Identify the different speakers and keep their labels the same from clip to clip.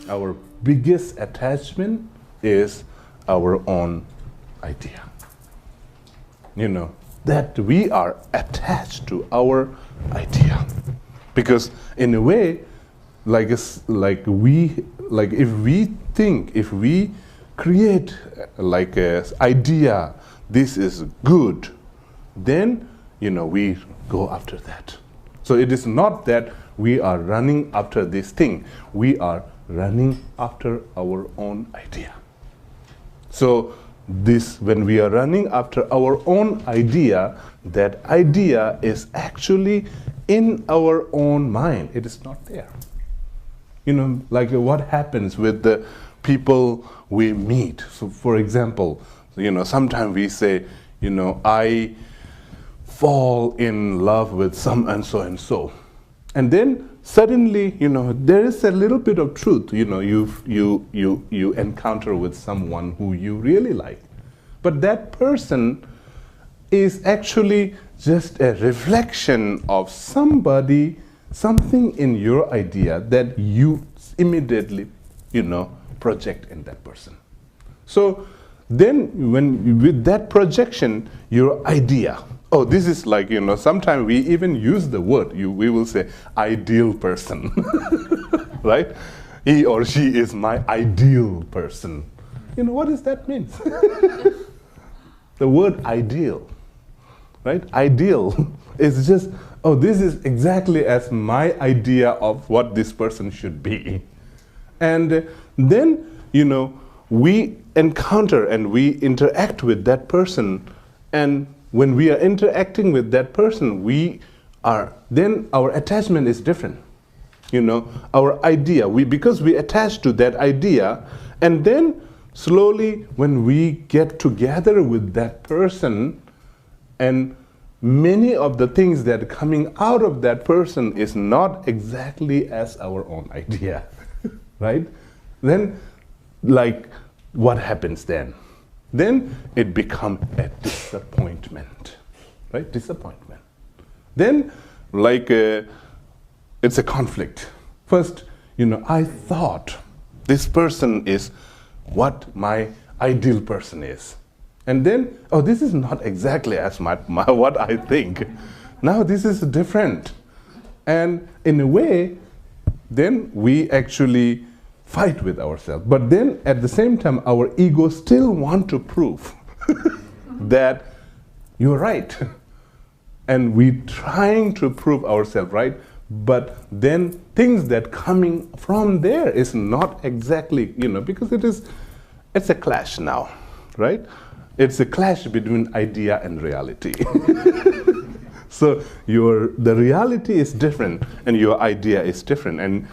Speaker 1: our biggest attachment is our own idea. That we are attached to our idea. Because in a way, if we create like an idea, this is good, then, we go after that. So it is not that we are running after this thing. We are running after our own idea. So when we are running after our own idea, that idea is actually in our own mind. It is not there. Like what happens with the people we meet. So for example, sometimes we say, I fall in love with some and so and so. And then suddenly, there is a little bit of truth, you encounter with someone who you really like. But that person is actually just a reflection of something in your idea that you immediately, project in that person. So then with that projection, your idea, this is like, sometimes we even use the word, we will say ideal person, right? He or she is my ideal person. What does that mean? The word ideal, right? Ideal is just, this is exactly as my idea of what this person should be. And then, we encounter and we interact with that person, and when we are interacting with that person, then our attachment is different. Our idea, because we attach to that idea, and then slowly when we get together with that person, and many of the things that are coming out of that person is not exactly as our own idea, right? Then, what happens then? Then it becomes a disappointment, right? Disappointment. Then, it's a conflict. First, I thought this person is what my ideal person is. And then, this is not exactly as what I think. Now this is different. And in a way, then we actually fight with ourselves. But then at the same time, our ego still want to prove that you're right. And we trying to prove ourselves right, but then things that coming from there is not exactly, because it's a clash now, right? It's a clash between idea and reality. So the reality is different and your idea is different, and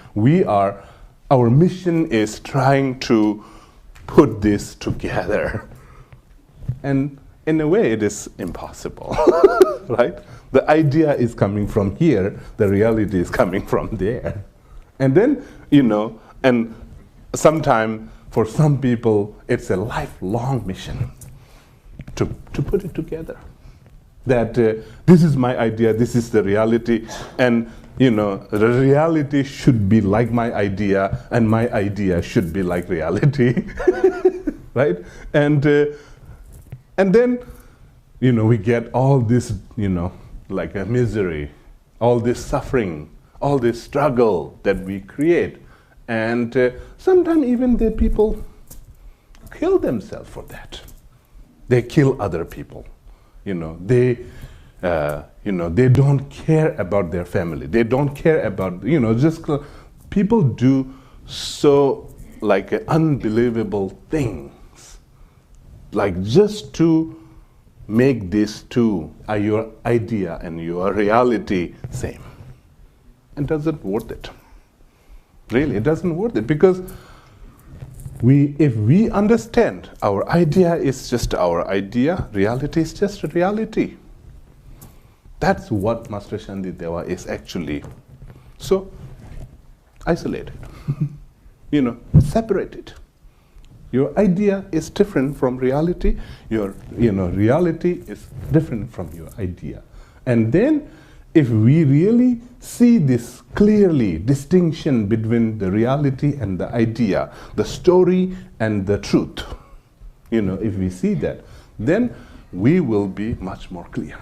Speaker 1: our mission is trying to put this together. And in a way, it is impossible, right? The idea is coming from here, the reality is coming from there. And then, and sometimes for some people, it's a lifelong mission to put it together. That this is my idea, this is the reality, and the reality should be like my idea, and my idea should be like reality, right? And then, we get all this, like a misery, all this suffering, all this struggle that we create, and sometimes even the people kill themselves for that. They kill other people. They don't care about their family. They don't care about, just people do so unbelievable things, just to make these two, your idea and your reality, same. It doesn't worth it. Really, it doesn't worth it, because if we understand our idea is just our idea, reality is just reality. That's what Master Shantideva is actually. So, isolate it. Separate it. Your idea is different from reality. Your reality is different from your idea. And then, if we really see this clearly, distinction between the reality and the idea, the story and the truth, if we see that, then we will be much more clear.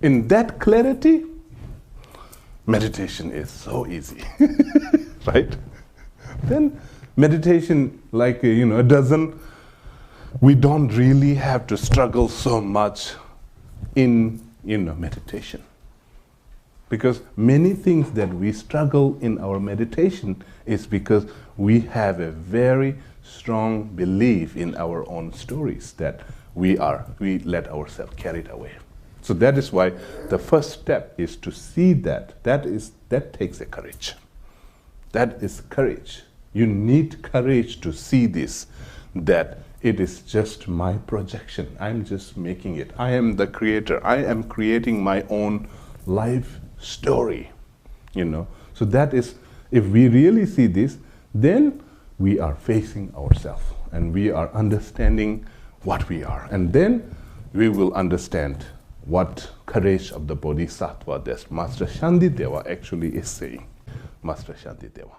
Speaker 1: In that clarity, meditation is so easy, right? Then meditation, like, we don't really have to struggle so much in, meditation. Because many things that we struggle in our meditation is because we have a very strong belief in our own stories that we let ourselves carried away. So that is why the first step is to see that. That takes a courage. That is courage. You need courage to see this, that it is just my projection. I'm just making it. I am the creator. I am creating my own life story. So that is, if we really see this, then we are facing ourselves and we are understanding what we are. And then we will understand what courage of the Bodhisattva that Master Shantideva actually is saying. Master Shantideva.